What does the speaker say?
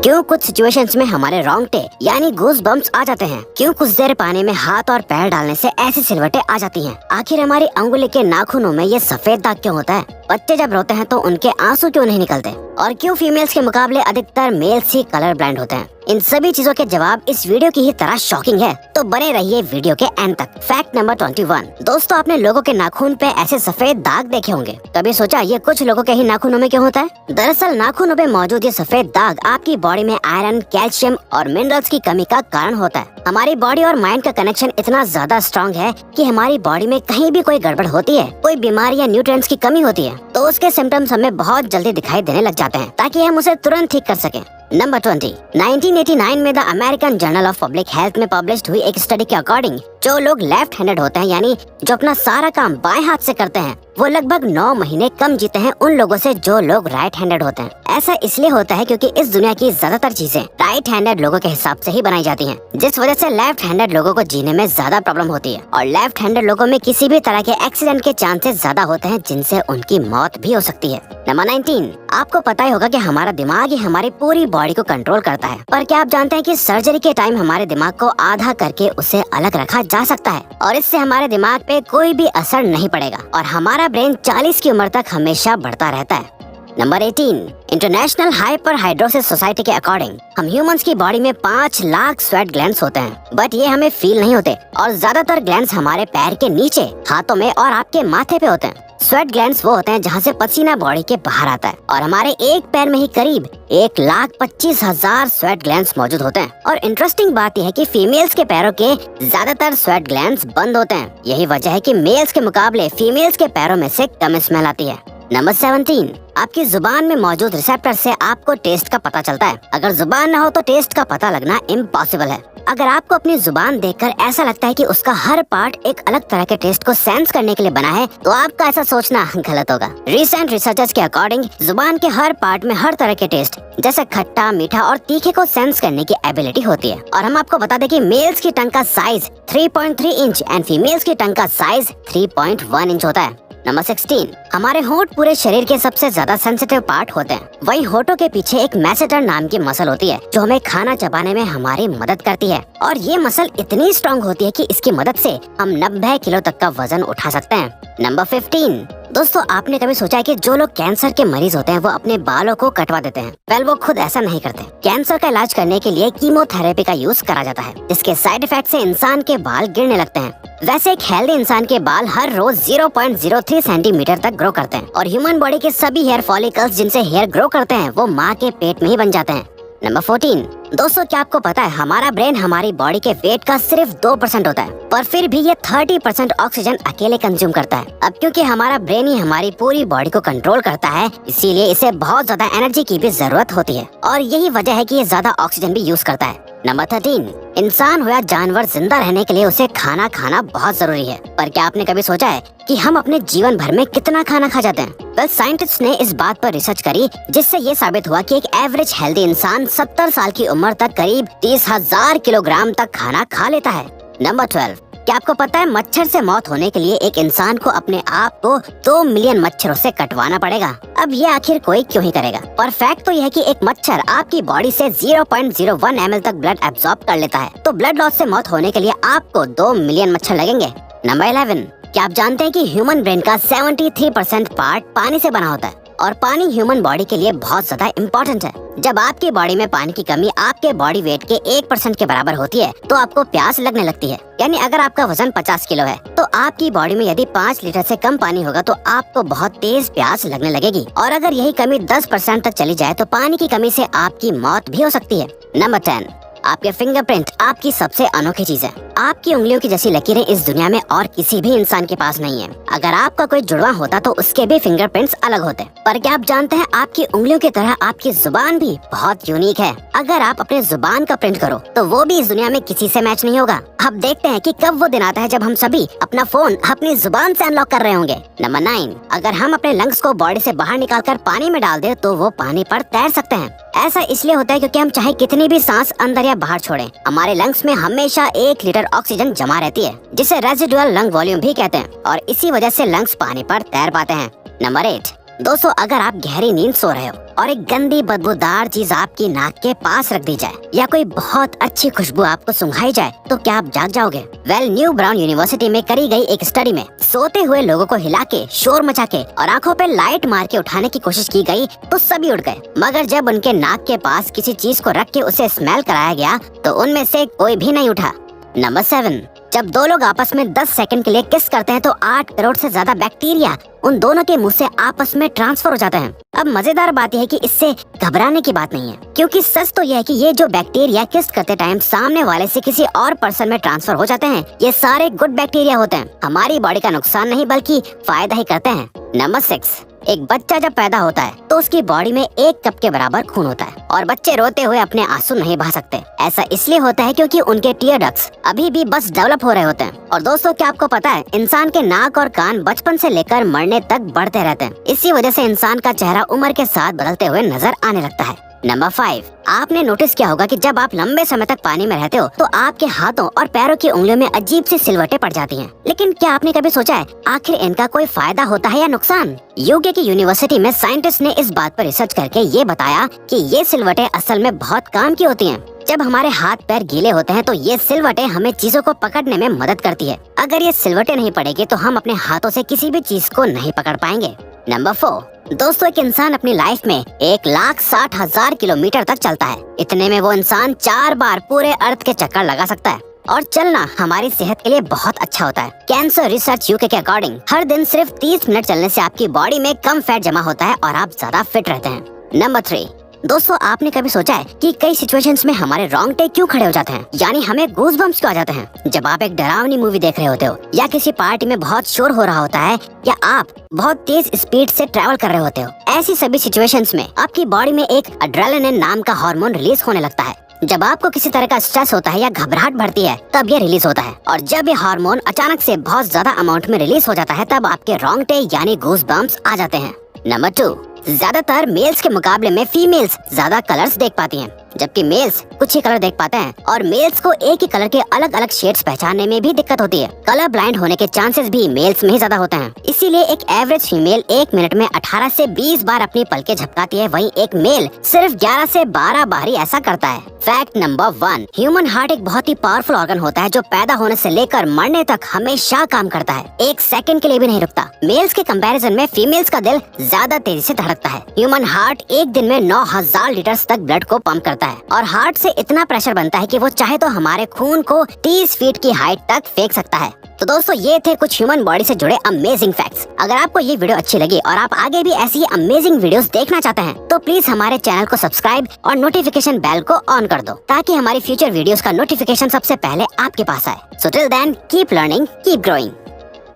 क्यों कुछ सिचुएशंस में हमारे रोंगटे यानी गूज बम्प्स आ जाते हैं? क्यों कुछ देर पानी में हाथ और पैर डालने से ऐसी सिलवटें आ जाती हैं? आखिर हमारी अंगुली के नाखूनों में ये सफेद दाग क्यों होता है? बच्चे जब रोते हैं तो उनके आंसू क्यों नहीं निकलते? और क्यों फीमेल्स के मुकाबले अधिकतर मेल्स ही कलर ब्लाइंड होते हैं? इन सभी चीजों के जवाब इस वीडियो की ही तरह शॉकिंग है, तो बने रहिए वीडियो के एंड तक। Fact number 21। दोस्तों, आपने लोगों के नाखून पे ऐसे सफेद दाग देखे होंगे। कभी सोचा ये कुछ लोगों के ही नाखूनों में क्यों होता है? दरअसल नाखूनों पे मौजूद ये सफेद दाग आपकी बॉडी में आयरन, कैल्शियम और मिनरल्स की कमी का कारण होता है। हमारी बॉडी और माइंड का कनेक्शन इतना ज्यादा स्ट्रॉन्ग है कि हमारी बॉडी में कहीं भी कोई गड़बड़ होती है, कोई बीमारी या न्यूट्रिएंट्स की कमी होती है, तो उसके सिम्टम्स हमें बहुत जल्दी दिखाई देने लग जाते हैं, ताकि हम उसे तुरंत ठीक कर सकें। नंबर 20। 1989 में the American journal of public health में पब्लिश्ड हुई एक स्टडी के अकॉर्डिंग जो लोग लेफ्ट हैंडेड होते हैं, यानी जो अपना सारा काम बाएं हाथ से करते हैं, वो लगभग 9 महीने कम जीते हैं उन लोगों से जो लोग राइट हैंडेड होते हैं। ऐसा इसलिए होता है क्योंकि इस दुनिया की ज्यादातर चीजें राइट हैंडेड लोगों के हिसाब से ही बनाई जाती हैं, जिस वजह से लेफ्ट हैंडेड लोगों को जीने में ज्यादा प्रॉब्लम होती है। और लेफ्ट हैंडेड लोगों में किसी भी तरह के एक्सीडेंट के चांसेस ज्यादा होते हैं, जिनसे उनकी मौत भी हो सकती है। नंबर 19। आपको पता ही होगा कि हमारा दिमाग ही हमारी पूरी बॉडी को कंट्रोल करता है, पर क्या आप जानते हैं कि सर्जरी के टाइम हमारे दिमाग को आधा करके उसे अलग रखा जा सकता है और इससे हमारे दिमाग पे कोई भी असर नहीं पड़ेगा और हमारा ब्रेन 40 की उम्र तक हमेशा बढ़ता रहता है। Number 18। International hyper hidrosis society के अकॉर्डिंग हम ह्यूमंस की बॉडी में 5 लाख स्वेट ग्लैंड्स होते हैं, बट ये हमें फील नहीं होते और ज्यादातर ग्लैंड्स हमारे पैर के नीचे, हाथों में और आपके माथे पे होते हैं। स्वेट ग्लैंड्स वो होते हैं जहाँ से पसीना बॉडी के बाहर आता है और हमारे एक पैर में ही करीब 1,25,000 स्वेट ग्लैंड्स मौजूद होते हैं। और इंटरेस्टिंग बात यह है कि फीमेल्स के पैरों के ज्यादातर स्वेट ग्लैंड्स बंद होते हैं। यही वजह है कि मेल्स के मुकाबले फीमेल्स के पैरों में से कम स्मेल आती है। नंबर 17। आपकी जुबान में मौजूद रिसेप्टर से आपको टेस्ट का पता चलता है। अगर जुबान न हो तो टेस्ट का पता लगना इम्पॉसिबल है। अगर आपको अपनी जुबान देखकर ऐसा लगता है कि उसका हर पार्ट एक अलग तरह के टेस्ट को सेंस करने के लिए बना है, तो आपका ऐसा सोचना गलत होगा। रिसेंट रिसर्चर्स के अकॉर्डिंग जुबान के हर पार्ट में हर तरह के टेस्ट जैसे खट्टा, मीठा और तीखे को सेंस करने की एबिलिटी होती है। और हम आपको बता दें कि मेल्स की टंग का साइज 3.3 इंच एंड फीमेल्स की टंग का साइज 3.1 इंच होता है। नंबर 16। हमारे होंठ पूरे शरीर के सबसे ज्यादा सेंसिटिव पार्ट होते हैं। वहीं होठों के पीछे एक मैसेटर नाम की मसल होती है जो हमें खाना चबाने में हमारी मदद करती है और ये मसल इतनी स्ट्रॉन्ग होती है कि इसकी मदद से हम 90 किलो तक का वजन उठा सकते हैं। नंबर 15। दोस्तों, आपने कभी सोचा है कि जो लोग कैंसर के मरीज होते हैं वो अपने बालों को कटवा देते हैं? वेल, वो खुद ऐसा नहीं करते। कैंसर का इलाज करने के लिए कीमोथेरेपी का यूज करा जाता है, जिसके साइड इफेक्ट से इंसान के बाल गिरने लगते हैं। वैसे एक हेल्दी इंसान के बाल हर रोज 0.03 सेंटीमीटर तक ग्रो करते हैं और ह्यूमन बॉडी के सभी हेयर फॉलिकल्स जिनसे हेयर ग्रो करते हैं वो माँ के पेट में ही बन जाते हैं। नंबर 14। दोस्तों, क्या आपको पता है हमारा ब्रेन हमारी बॉडी के वेट का सिर्फ 2% होता है, पर फिर भी ये 30% ऑक्सीजन अकेले कंज्यूम करता है। अब क्योंकि हमारा ब्रेन ही हमारी पूरी बॉडी को कंट्रोल करता है, इसीलिए इसे बहुत ज्यादा एनर्जी की भी जरूरत होती है और यही वजह है कि ये ज्यादा ऑक्सीजन भी यूज करता है। नंबर 13। इंसान हो या जानवर, जिंदा रहने के लिए उसे खाना खाना बहुत जरूरी है, पर क्या आपने कभी सोचा है कि हम अपने जीवन भर में कितना खाना खा जाते हैं? वेल, साइंटिस्ट ने इस बात पर रिसर्च करी जिससे ये साबित हुआ कि एक एवरेज हेल्दी इंसान 70 साल की उम्र तक करीब 30,000 किलोग्राम तक खाना खा लेता है। नंबर 12। क्या आपको पता है मच्छर से मौत होने के लिए एक इंसान को अपने आप को 2 मिलियन मच्छरों से कटवाना पड़ेगा? अब ये आखिर कोई क्यों ही करेगा? पर फैक्ट तो यह है कि एक मच्छर आपकी बॉडी से 0.01 ml तक ब्लड एब्सॉर्ब कर लेता है, तो ब्लड लॉस से मौत होने के लिए आपको 2 मिलियन मच्छर लगेंगे। नंबर 11। क्या आप जानते हैं कि ह्यूमन ब्रेन का 73% पार्ट पानी से बना होता है और पानी ह्यूमन बॉडी के लिए बहुत ज्यादा इम्पोर्टेंट है। जब आपकी बॉडी में पानी की कमी आपके बॉडी वेट के 1% के बराबर होती है तो आपको प्यास लगने लगती है। यानी अगर आपका वजन 50 किलो है तो आपकी बॉडी में यदि 5 लीटर से कम पानी होगा तो आपको बहुत तेज प्यास लगने लगेगी और अगर यही कमी 10% तक चली जाए तो पानी की कमी से आपकी मौत भी हो सकती है। नंबर 10। आपके फिंगरप्रिंट आपकी सबसे अनोखी चीज है। आपकी उंगलियों की जैसी लकीरें इस दुनिया में और किसी भी इंसान के पास नहीं है। अगर आपका कोई जुड़वा होता तो उसके भी फिंगरप्रिंट्स अलग होते। पर क्या आप जानते हैं आपकी उंगलियों की तरह आपकी जुबान भी बहुत यूनिक है। अगर आप अपने जुबान का प्रिंट करो तो वो भी इस दुनिया में किसी से मैच नहीं होगा। अब देखते हैं कि कब वो दिन आता है जब हम सभी अपना फोन अपनी जुबान से अनलॉक कर रहे होंगे। नंबर 9। अगर हम अपने लंग्स को बॉडी से बाहर निकालकर पानी में डाल दे तो वो पानी पर तैर सकते हैं। ऐसा इसलिए होता है क्योंकि हम चाहे कितनी भी सांस अंदर या बाहर छोड़ें, हमारे लंग्स में हमेशा 1 लीटर ऑक्सीजन जमा रहती है, जिसे रेजिडुअल लंग वॉल्यूम भी कहते हैं और इसी वजह से लंग्स पानी पर तैर पाते हैं। नंबर 8। दोस्तों अगर आप गहरी नींद सो रहे हो और एक गंदी बदबूदार चीज आपकी नाक के पास रख दी जाए या कोई बहुत अच्छी खुशबू आपको सुंघाई जाए तो क्या आप जाग जाओगे? न्यू ब्राउन यूनिवर्सिटी में करी गई एक स्टडी में सोते हुए लोगों को हिला के, शोर मचा के और आंखों पे लाइट मार के उठाने की कोशिश की गई तो सभी उठ गए, मगर जब उनके नाक के पास किसी चीज को रख के उसे स्मेल कराया गया तो उनमें से कोई भी नहीं उठा। नंबर 7, जब दो लोग आपस में 10 सेकंड के लिए किस करते हैं तो 8 करोड़ से ज्यादा बैक्टीरिया उन दोनों के मुंह से आपस में ट्रांसफर हो जाते हैं। अब मजेदार बात यह है कि इससे घबराने की बात नहीं है, क्योंकि सच तो यह है कि ये जो बैक्टीरिया किस करते टाइम सामने वाले से किसी और पर्सन में ट्रांसफर हो जाते हैं, ये सारे गुड बैक्टीरिया होते हैं, हमारी बॉडी का नुकसान नहीं बल्कि फायदा ही करते हैं। नंबर 6, एक बच्चा जब पैदा होता है तो उसकी बॉडी में 1 कप के बराबर खून होता है और बच्चे रोते हुए अपने आंसू नहीं बहा सकते। ऐसा इसलिए होता है क्योंकि उनके टीयर डक्ट्स अभी भी बस डेवलप हो रहे होते हैं। और दोस्तों क्या आपको पता है, इंसान के नाक और कान बचपन से लेकर मरने तक बढ़ते रहते हैं। इसी वजह से इंसान का चेहरा उम्र के साथ बदलते हुए नजर आने लगता है। नंबर 5, आपने नोटिस किया होगा कि जब आप लंबे समय तक पानी में रहते हो तो आपके हाथों और पैरों की उंगलियों में अजीब सी सिलवटें पड़ जाती हैं। लेकिन क्या आपने कभी सोचा है आखिर इनका कोई फायदा होता है या नुकसान? यूके की यूनिवर्सिटी में साइंटिस्ट ने इस बात पर रिसर्च करके ये बताया कि ये सिलवटें असल में बहुत काम की होती हैं। जब हमारे हाथ पैर गीले होते हैं तो ये सिलवटें हमें चीजों को पकड़ने में मदद करती है। अगर ये सिलवटें नहीं पड़ेगी तो हम अपने हाथों से किसी भी चीज को नहीं पकड़ पाएंगे। नंबर 4, दोस्तों एक इंसान अपनी लाइफ में 1,60,000 किलोमीटर तक चलता है। इतने में वो इंसान 4 बार पूरे अर्थ के चक्कर लगा सकता है। और चलना हमारी सेहत के लिए बहुत अच्छा होता है। कैंसर रिसर्च यूके के अकॉर्डिंग हर दिन सिर्फ 30 मिनट चलने से आपकी बॉडी में कम फैट जमा होता है और आप ज्यादा फिट रहते हैं। नंबर 3, दोस्तों आपने कभी सोचा है कि कई सिचुएशंस में हमारे रोंगटे क्यों खड़े हो जाते हैं, यानी हमें गूज़बम्प्स क्यों आ जाते हैं? जब आप एक डरावनी मूवी देख रहे होते हो या किसी पार्टी में बहुत शोर हो रहा होता है या आप बहुत तेज स्पीड से ट्रैवल कर रहे होते हो, ऐसी सभी सिचुएशंस में आपकी बॉडी में एक एड्रेनालिन नाम का हार्मोन रिलीज होने लगता है। जब आपको किसी तरह का स्ट्रेस होता है या घबराहट बढ़ती है तब ये रिलीज होता है, और जब ये हार्मोन अचानक से बहुत ज्यादा अमाउंट में रिलीज हो जाता है तब आपके रोंगटे यानी गूज़बम्प्स आ जाते हैं। नंबर 2, ज्यादातर मेल्स के मुकाबले में फीमेल्स ज्यादा कलर्स देख पाती हैं, जबकि मेल्स कुछ ही कलर देख पाते हैं और मेल्स को एक ही कलर के अलग अलग शेड्स पहचानने में भी दिक्कत होती है। कलर ब्लाइंड होने के चांसेस भी मेल्स में ही ज्यादा होते हैं। इसीलिए एक एवरेज फीमेल 1 मिनट में 18 से 20 बार अपनी पलकें झपकाती है, वहीं एक मेल सिर्फ 11 से 12 बार ही ऐसा करता है। फैक्ट नंबर 1, ह्यूमन हार्ट एक बहुत ही पावरफुल ऑर्गन होता है जो पैदा होने से लेकर मरने तक हमेशा काम करता है, 1 सेकंड के लिए भी नहीं रुकता। मेल्स के कंपैरिजन में फीमेल्स का दिल ज्यादा तेजी से धड़कता है। ह्यूमन हार्ट एक दिन में 9,000 लीटर तक ब्लड को पंप करता है और हार्ट से इतना प्रेशर बनता है कि वो चाहे तो हमारे खून को 30 फीट की हाइट तक फेंक सकता है। तो दोस्तों ये थे कुछ ह्यूमन बॉडी से जुड़े अमेजिंग फैक्ट्स। अगर आपको ये वीडियो अच्छी लगी और आप आगे भी ऐसी अमेजिंग वीडियोस देखना चाहते हैं तो प्लीज हमारे चैनल को सब्सक्राइब और नोटिफिकेशन बेल को ऑन कर दो, ताकि हमारी फ्यूचर वीडियोस का नोटिफिकेशन सबसे पहले आपके पास आए। So till then keep learning, keep growing.